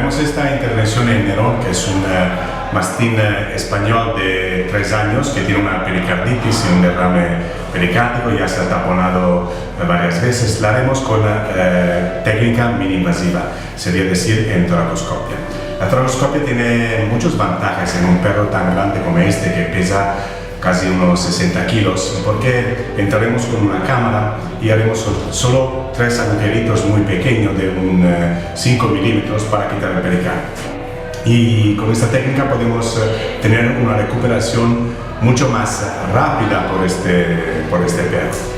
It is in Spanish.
Haremos esta intervención en Nerón, que es un mastín español de 3 años que tiene una pericarditis y un derrame pericárdico, ya se ha taponado varias veces. La haremos con técnica mini-invasiva, sería decir en toracoscopia. La toracoscopia tiene muchos ventajas en un perro tan grande como este, que pesa casi unos 60 kilos, porque entraremos con una cámara y haremos solo 3 agujeritos muy pequeños de 5 milímetros para quitar el pericardio. Y con esta técnica podemos tener una recuperación mucho más rápida por este perro.